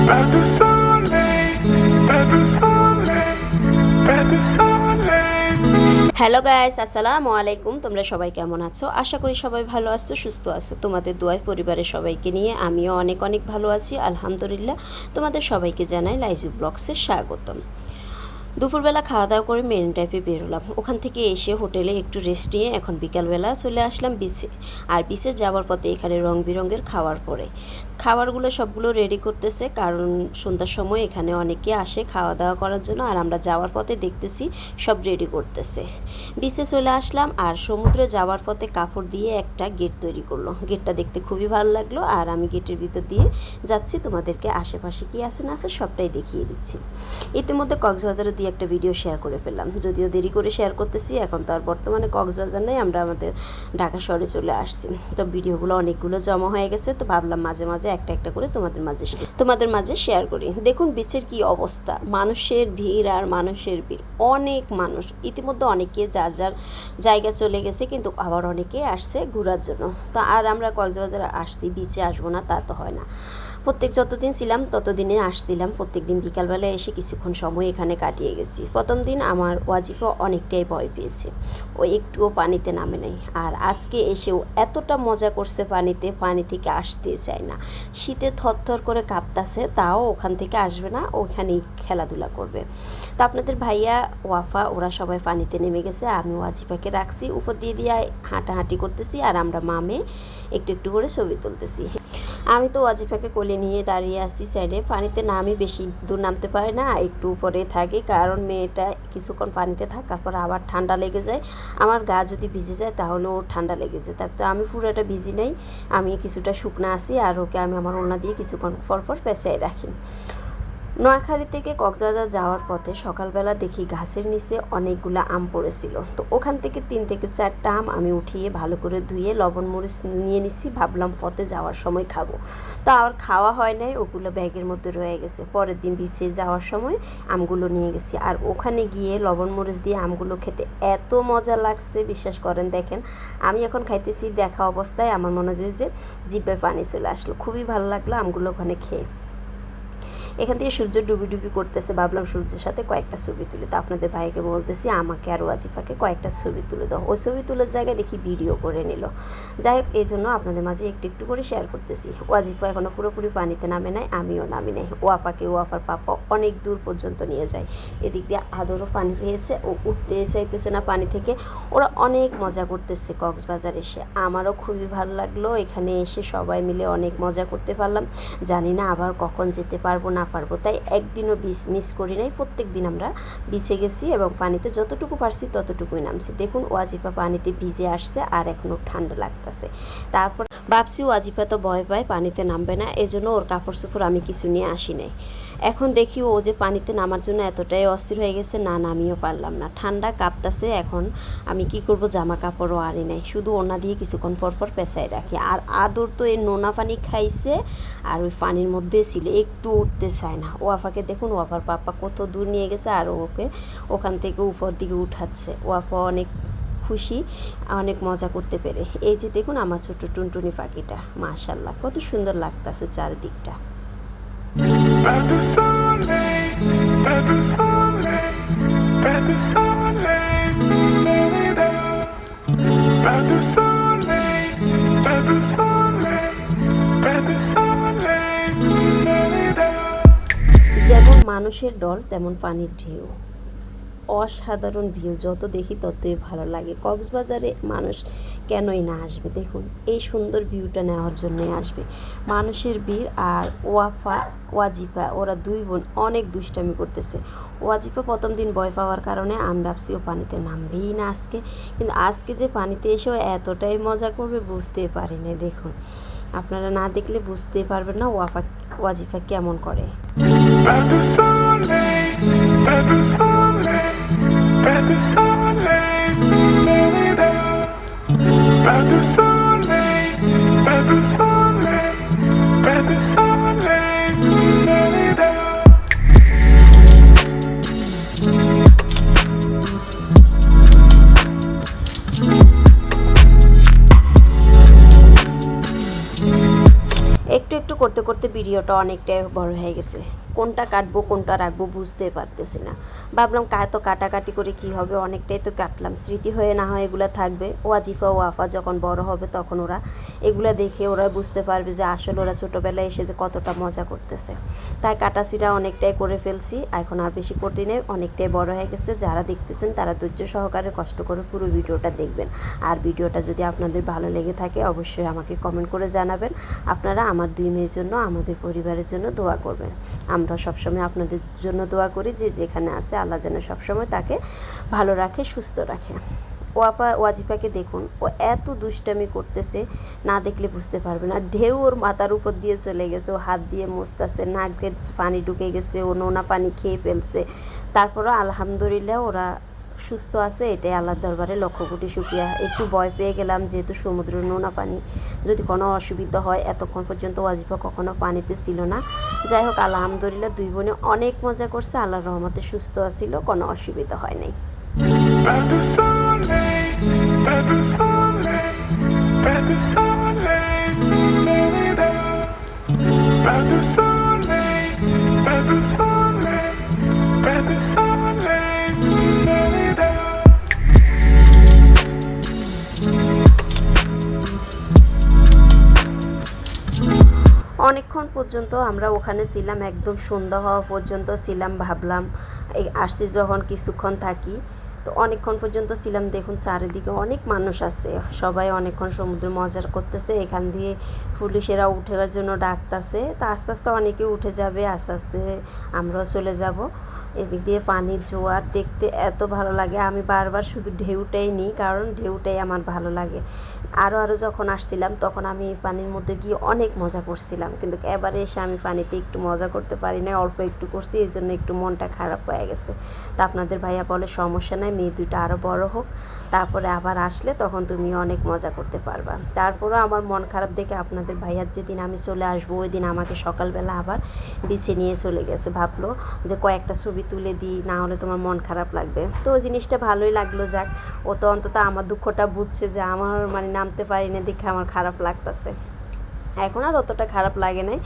Pas de soleil, pas de soleil, pas de soleil. Hello guys, আসসালামু আলাইকুম। তোমরা সবাই কেমন আছো? আশা করি সবাই ভালো আছো, সুস্থ আছো। তোমাদের দোয়ায় পরিবারের সবাইকে নিয়ে আমিও অনেক অনেক ভালো আছি, আলহামদুলিল্লাহ। তোমাদের সবাইকে জানাই লাইজু ব্লগসের স্বাগতম। দুপুরবেলা খাওয়া দাওয়া করে মেরিন ড্রাইভে বেরোলাম। ওখান থেকে এসে হোটেলে একটু রেস্ট নিয়ে এখন বিকালবেলা চলে আসলাম বিচে। আর বিচে যাওয়ার পথে এখানে রং বেরঙের খাবার পড়ে। খাবারগুলো সবগুলো রেডি করতেছে, কারণ সন্ধ্যার সময় এখানে অনেকে আসে খাওয়া দাওয়া করার জন্য। আর আমরা যাওয়ার পথে দেখতেছি সব রেডি করতেছে। বিচে চলে আসলাম আর সমুদ্রে যাওয়ার পথে কাপড় দিয়ে একটা গেট তৈরি করলো। গেটটা দেখতে খুবই ভালো লাগলো। আর আমি গেটের ভিতর দিয়ে যাচ্ছি, তোমাদেরকে আশেপাশে কী আছে না আছে সবটাই দেখিয়ে দিচ্ছি। ইতিমধ্যে কক্সবাজারে দিয়ে একটা ভিডিও শেয়ার করে ফেললাম, যদিও দেরি করে শেয়ার করতেছি। এখন তো আর বর্তমানে কক্সবাজার নেই, আমরা আমাদের ঢাকা শহরে চলে আসছি। তো ভিডিওগুলো অনেকগুলো জমা হয়ে গেছে, তো ভাবলাম মাঝে মাঝে একটা একটা করে তোমাদের মাঝে শেয়ার করি। দেখুন বিচের কি অবস্থা, মানুষের ভিড় আর মানুষের ভিড়, অনেক মানুষ। ইতিমধ্যে অনেকে যার যার জায়গা চলে গেছে, কিন্তু আবার অনেকে আসছে ঘোরার জন্য। তো আর আমরা কক্সবাজারে আসছি, বিচে আসবো না তা তো হয় না। যতদিন ছিলাম ততদিনে আসছিলাম, প্রত্যেক দিন বিকালবেলা এসে কিছুক্ষণ সময় এখানে কাটিয়ে গেছি। প্রথম দিন আমার ওয়াজিফা অনেকটাই ভয় পেয়েছে, ও একটুও পানিতে নামে নাই। আর আজকে এসেও এতটা মজা করছে পানি থেকে আসতে চায় না। শীতে থরথর করে কাঁপতাছে, তাও ওখান থেকে আসবে না, ওখানেই খেলাধুলা করবে। তো আপনাদের ভাইয়া ওয়াফা ওরা সবাই পানিতে নেমে গেছে। আমি ওয়াজিফাকে রাখছি, উপর দিয়ে হাঁটাহাঁটি করতেছি। আর আমরা মামে একটু একটু করে ছবি তুলতেছি। আমি তো ওয়াজিফাকে কোলে নিয়ে দাঁড়িয়ে আছি সাইডে। পানিতে নামি বেশি দূর নামতে পারে না, একটু উপরে থাকি, কারণ মেয়েটা কিছুক্ষণ পানিতে থাকার পর আবার ঠান্ডা লেগে যায়। আমার গা যদি ভিজে যায় তাহলে ওর ঠান্ডা লেগে যায়। তারপর আমি পুরোটা ভিজি নাই, আমি কিছুটা শুকনা আছি। আর ওকে আমি আমার ওড়না দিয়ে কিছুক্ষণ পর পেঁচাই রাখি। নোয়াখালী থেকে কক্সবাজার যাওয়ার পথে সকালবেলা দেখি গাছের নিচে অনেকগুলো আম পড়েছিল। তো ওখান থেকে 3 থেকে 4টা আম আমি উঠিয়ে ভালো করে ধুয়ে লবণ মরিচ নিয়ে নিচ্ছি, ভাবলাম পথে যাওয়ার সময় খাবো। তো আর খাওয়া হয় নাই, ওগুলো ব্যাগের মধ্যে রয়ে গেছে। পরের দিন বিচে যাওয়ার সময় আমগুলো নিয়ে গেছি। আর ওখানে গিয়ে লবণ মরিচ দিয়ে আমগুলো খেতে এত মজা লাগছে, বিশ্বাস করেন। দেখেন আমি এখন খাইতেছি, দেখা অবস্থায় আমার মনে হয় যে জিভে পানি চলে আসলো। খুবই ভালো লাগলো আমগুলো ওখানে খেয়ে। এখান থেকে সূর্য ডুবি করতেছে, ভাবলাম সূর্যের সাথে কয়েকটা ছবি তুলে। তো আপনাদের ভাইকে বলতেছি আমাকে আর ওয়াজিফাকে কয়েকটা ছবি তুলে দাও। ওই ছবি তোলার জায়গায় দেখি ভিডিও করে নিল। যাই হোক, এই জন্য আপনাদের মাঝে একটু একটু করে শেয়ার করতেছি। ওয়াজিফা এখনও পুরোপুরি পানিতে নামে নাই, আমিও নামি নাই। ওয়াফার পাপা অনেক দূর পর্যন্ত নিয়ে যায়। এদিক দিয়ে আদরও পানি পেয়েছে, ও উঠতে চাইতেছে না পানি থেকে। ওরা অনেক মজা করতেছে কক্সবাজার এসে। আমারও খুবই ভালো লাগলো, এখানে এসে সবাই মিলে অনেক মজা করতে পারলাম। জানি না আবার কখন যেতে পারবো না পারবো, তাই একদিনও মিস করি নাই। প্রত্যেক দিন আমরা বিচে গেছি এবং পানিতে যতটুকু পারছি ততটুকুই নামছি। দেখুন ওয়াজিফা পানিতে ভিজে আসছে আর এখনও ঠান্ডা লাগতেছে। তারপর ভাবছি ওয়াজিফা তো ভয় পায়, পানিতে নামবে না, এজন্য ওর কাপড় চোপড় আমি কিছু নিয়ে আসি নাই। এখন দেখি ও যে পানিতে নামার জন্য এতটাই অস্থির হয়ে গেছে, না নামিও পারলাম না, ঠান্ডা কাঁপতাছে। এখন আমি কি করব, জামা কাপড়ও আনি নাই, শুধু ওনা দিয়ে কিছুক্ষণ পর পেঁচাই রাখি। আর আদর তো এই নোনা পানি খাইছে আর ওই পানির মধ্যে ছিল, একটু উঠতে চায় না। ওয়াফাকে দেখুন, ওয়াফার পাপা কত দূর নিয়ে গেছে আর ওকে ওখান থেকে উপর দিকে উঠাচ্ছে। ওয়াফা অনেক খুশি, অনেক মজা করতে পেরে। এই যে দেখুন আমার ছোট্ট টুনটুনি পাখিটা, মাশাআল্লাহ কত সুন্দর লাগতেছে চারিদিকটা। Pas de soleil, pas de soleil, pas de soleil. Pas de soleil, pas de soleil, pas de soleil. যেমন মানুষের ডল তেমন পানির ঢেউ, অসাধারণ ভিউ। যত দেখি ততই ভালো লাগে। কক্সবাজারে মানুষ কেনই না আসবে, দেখুন এই সুন্দর ভিউটা নেওয়ার জন্যই আসবে। মানুষের ভিড়। আর ওয়াজিফা ওরা 2 বোন অনেক দুষ্টামি করতেছে। ওয়াজিফা প্রথম দিন ভয় পাওয়ার কারণে আমি ভাবছি ও পানিতে নামবেই না আজকে, কিন্তু আজকে যে পানিতে এসেও এতটাই মজা করবে বুঝতে পারিনি। দেখুন আপনারা না দেখলে বুঝতেই পারবেন না ওয়াজিফা কেমন করে। Pas de soleil, pas de soleil, pas de soleil. Pas de soleil, pas de soleil, pas de soleil. একটু একটু করতে করতে ভিডিওটা অনেকটাই বড় হয়ে গেছে, কোনটা কাটবো কোনটা রাখবো বুঝতে পারতেছি না। ভাবলাম তো কাটাকাটি করে কি হবে, অনেকটাই তো কাটলাম, স্মৃতি হয়ে না হয় এগুলো থাকবে। ওয়াজিফা ও আফা যখন বড় হবে তখন ওরা এগুলো দেখে ওরা বুঝতে পারবে যে আসলে ওরা ছোটোবেলায় এসে যে কতটা মজা করতেছে। তাই কাটাছিটা অনেকটাই করে ফেলছি, এখন আর বেশি করতে নেই, অনেকটাই বড় হয়ে গেছে। যারা দেখতেছেন তারা ধৈর্য সহকারে কষ্ট করে পুরো ভিডিওটা দেখবেন। আর ভিডিওটা যদি আপনাদের ভালো লেগে থাকে অবশ্যই আমাকে কমেন্ট করে জানাবেন। আপনারা আমার 2 মেয়ের জন্য, আমাদের পরিবারের জন্য দোয়া করবেন। আমরা সবসময় আপনাদের জন্য দোয়া করি, যে যেখানে আছে আল্লাহ যেন সবসময় তাকে ভালো রাখে, সুস্থ রাখে। ওয়াজিফাকে দেখুন, ও এত দুষ্টামি করতেছে, না দেখলে বুঝতে পারবে না। ঢেউ ওর মাথার উপর দিয়ে চলে গেছে, ও হাত দিয়ে মুছতেছে, নাকের পানি ঢুকে গেছে, ও নোনা পানি খেয়ে ফেলছে। তারপরও আলহামদুলিল্লাহ ওরা সুস্থ আছে, এটাই আল্লাহর দরবারে লক্ষ কোটি শুকরিয়া। একটু ভয় পেয়ে গেলাম, যেহেতু সমুদ্রের নোনা পানি, যদি কোনো অসুবিধা হয়। এতক্ষণ পর্যন্ত ওয়াজিফা কখনো পানিতে ছিল না। যাই হোক, আলহামদুলিল্লাহ 2 বোনে অনেক মজা করছে, আল্লাহর রহমতে সুস্থ ছিল, কোনো অসুবিধা হয় নাই। Pas de soleil, pas de soleil, pas de soleil, da-da-da. Pas de soleil, pas de soleil, pas de soleil, da-da-da. অনেকক্ষণ পর্যন্ত আমরা ওখানে ছিলাম, একদম সন্ধ্যা হওয়া পর্যন্ত ছিলাম। ভাবলাম এই আসছি যখন কিছুক্ষণ থাকি, তো অনেকক্ষণ পর্যন্ত ছিলাম। দেখুন চারিদিকে অনেক মানুষ আছে, সবাই অনেকক্ষণ সমুদ্রে মজা করতেছে। এখান দিয়ে পুলিশেরা উঠার জন্য ডাকতেছে, তা আস্তে আস্তে অনেকে উঠে যাবে, আস্তে আস্তে আমরাও চলে যাব। এদিক দিয়ে পানির জোয়ার দেখতে এত ভালো লাগে, আমি বারবার শুধু ঢেউটাই নিই, কারণ ঢেউটাই আমার ভালো লাগে। আরও যখন আসছিলাম তখন আমি পানির মধ্যে গিয়ে অনেক মজা করছিলাম, কিন্তু এবারে এসে আমি পানিতে একটু মজা করতে পারি না, অল্প একটু করছি, এই জন্য একটু মনটা খারাপ হয়ে গেছে। তা আপনাদের ভাইয়া বলে সমস্যা নাই, মেয়ে দুইটা আরও বড় হোক, তারপরে আবার আসলে তখন তুমি অনেক মজা করতে পারবা। তারপরেও আমার মন খারাপ দেখে আপনাদের ভাইয়ার যেদিন আমি চলে আসবো ওই দিন আমাকে সকালবেলা আবার বিছে নিয়ে চলে গেছে, ভাবলো যে কয়েকটা ছবি তুলে দিই, না হলে তোমার মন খারাপ লাগবে। তো ওই জিনিসটা ভালোই লাগলো। যাক, ও তো অন্তত আমার দুঃখটা বুঝছে যে আমার নামতে পারি না দেখে আমার খারাপ লাগতেছে। এখন আর অতটা খারাপ লাগে নাই,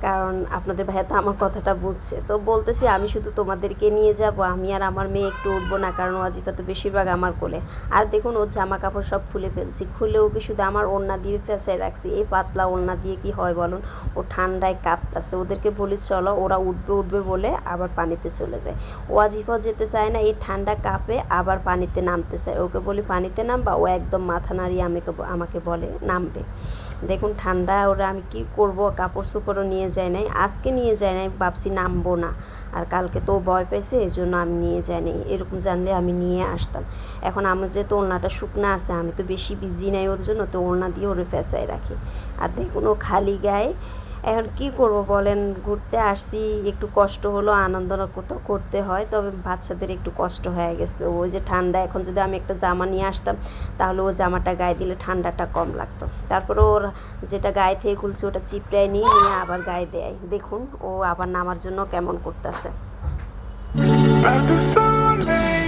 কারণ আপনাদের ভাইয়া তো আমার কথাটা বুঝছে। তো বলতেছি আমি শুধু তোমাদেরকে নিয়ে যাব, আমি আর আমার মেয়ে একটু উঠবো না, কারণ ওয়াজিফা তো বেশিরভাগ আমার কোলে। আর দেখুন ওর জামা কাপড় সব খুলে ফেলছি, খুলে ওকে শুধু আমার ওড়না দিয়ে ফেঁসাই রাখছি। এই পাতলা ওড়না দিয়ে কি হয় বলুন, ও ঠান্ডায় কাঁপতাছে। ওদেরকে বলি চলো, ওরা উঠবে বলে আবার পানিতে চলে যায়। ওয়াজিফাও যেতে চায় না, এই ঠান্ডা কাঁপে আবার পানিতে নামতে চায়। ওকে বলি পানিতে নামবা, ও একদম মাথা নাড়িয়ে আমাকে বলে নামবে। দেখুন ঠান্ডা, ওরা আমি কি করব, কাপড় চোপড়ও নিয়ে যাই নাই, আজকে নিয়ে যাই নাই, ভাবছি নামবো না। আর কালকে তো ভয় পেয়েছে, এই জন্য আমি নিয়ে যাই নাই, এরকম জানলে আমি নিয়ে আসতাম। এখন আমার যেহেতু ওড়নাটা শুকনো আছে, আমি তো বেশি ভিজি নাই ওর জন্য, তো ওড়না দিয়ে ওরে ফেঁসাই রাখি। আর দেখুন ও খালি গায়ে। এখন কি করব বলেন, ঘুরতে আসছি, একটু কষ্ট হলো, আনন্দ তো করতে হয়, তবে বাচ্চাদের একটু কষ্ট হয়ে গেছে। ওই যে ঠান্ডা, এখন যদি আমি একটা জামা নিয়ে আসতাম তাহলে ও জামাটা গায়ে দিলে ঠান্ডাটা কম লাগতো। তারপরে ওর যেটা গায়ে থেকে খুলছে ওটা চিপড়ায় নিয়ে আবার গায়ে দেয়। দেখুন ও আবার নামার জন্য কেমন করতেছে। Pas de soleil,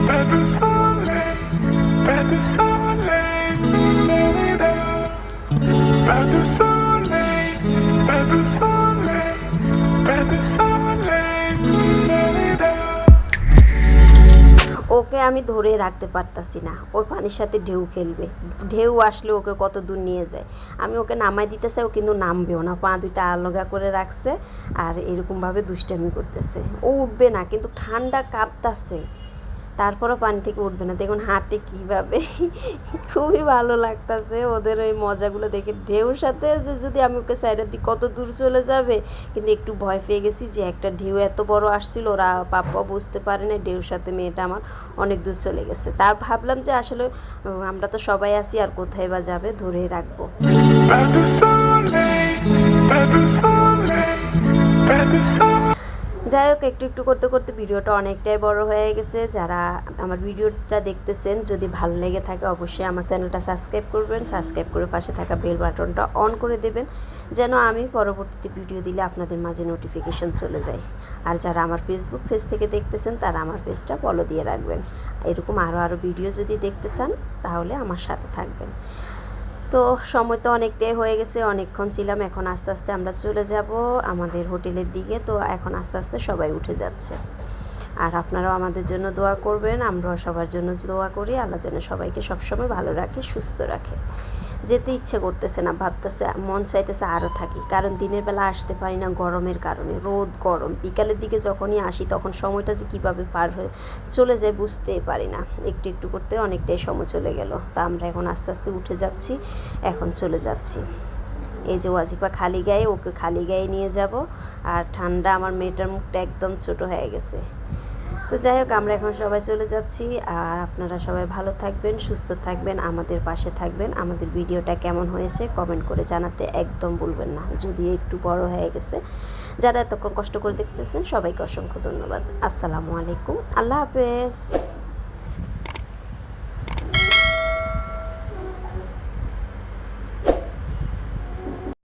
pas de soleil, pas de soleil, da-da-da. Pas de soleil, pas de soleil, pas de soleil, da-da-da. ওকে আমি ধরে রাখতে পারতাছি না, ওই পানির সাথে ঢেউ খেলবে, ঢেউ আসলে ওকে কত দূর নিয়ে যায়। আমি ওকে নামাই দিতে চাই, ও কিন্তু নামবেও না, পা দুইটা আলগা করে রাখছে আর এরকমভাবে দুষ্টামি করতেছে। ও উঠবে না, কিন্তু ঠান্ডা কাঁপতাছে, তারপরও পানি থেকে উঠবে না। দেখুন হাঁটে কীভাবে, খুবই ভালো লাগতেছে ওদের ওই মজাগুলো দেখে। ঢেউর সাথে যে যদি আমি ওকে সাইডের দিকে কত দূর চলে যাবে, কিন্তু একটু ভয় পেয়ে গেছি যে একটা ঢেউ এত বড় আসছিল, ওরা পাপ্পা বুঝতে পারে না, ঢেউর সাথে মেয়েটা আমার অনেক দূর চলে গেছে। তার ভাবলাম যে আসলে আমরা তো সবাই আছি, আর কোথায় বা যাবে, ধরেই রাখবো। Pas de soleil, pas de soleil, pas de soleil. যাই হোক, একটু করতে করতে ভিডিওটা অনেকটাই বড় হয়ে গেছে। যারা আমার ভিডিওটা দেখতেছেন, যদি ভালো লেগে থাকে অবশ্যই আমার চ্যানেলটা সাবস্ক্রাইব করবেন, সাবস্ক্রাইব করে পাশে থাকা বেল বাটনটা অন করে দেবেন, যেন আমি পরবর্তীতে ভিডিও দিলে আপনাদের মাঝে নোটিফিকেশন চলে যায়। আর যারা আমার ফেসবুক পেজ থেকে দেখতেছেন তারা আমার পেজটা ফলো দিয়ে রাখবেন। এরকম আরও ভিডিও যদি দেখতে চান তাহলে আমার সাথে থাকবেন। তো তো সময় তো অনেকটাই হয়ে গেছে, অনেকক্ষণ ছিলাম। এখন আস্তে আস্তে আমরা চলে যাব আমাদের হোটেলের দিকে। তো এখন আস্তে আস্তে সবাই উঠে যাচ্ছে। আর আপনারাও আমাদের জন্য দোয়া করবেন, আমরাও সবার জন্য দোয়া করি। আল্লাহ যেন সবাইকে সবসময় ভালো রাখে, সুস্থ রাখে। যেতে ইচ্ছে করতেছে না, ভাবতেছে, মন চাইতেছে আরও থাকি, কারণ দিনের বেলা আসতে পারি না গরমের কারণে। রোদ গরম, বিকালের দিকে যখনই আসি তখন সময়টা যে কীভাবে পার হয়ে চলে যায় বুঝতেই পারি না। একটু একটু করতে অনেকটাই সময় চলে গেল। তা আমরা এখন আস্তে আস্তে উঠে যাচ্ছি, এখন চলে যাচ্ছি। এই যে ওয়াজিফা খালি গায়ে, ওকে খালি গায়ে নিয়ে যাব। আর ঠান্ডা, আমার মেয়েটার মুখটা একদম ছোট হয়ে গেছে। তো যাই হোক, আমরা এখন সবাই চলে যাচ্ছি। আর আপনারা সবাই ভালো থাকবেন, সুস্থ থাকবেন, আমাদের পাশে থাকবেন। আমাদের ভিডিওটা কেমন হয়েছে কমেন্ট করে জানাতে একদম ভুলবেন না, যদিও একটু বড় হয়ে গেছে। যারা এতক্ষণ কষ্ট করে দেখতেছেন সবাইকে অসংখ্য ধন্যবাদ। আসসালামু আলাইকুম, আল্লাহ হাফেজ।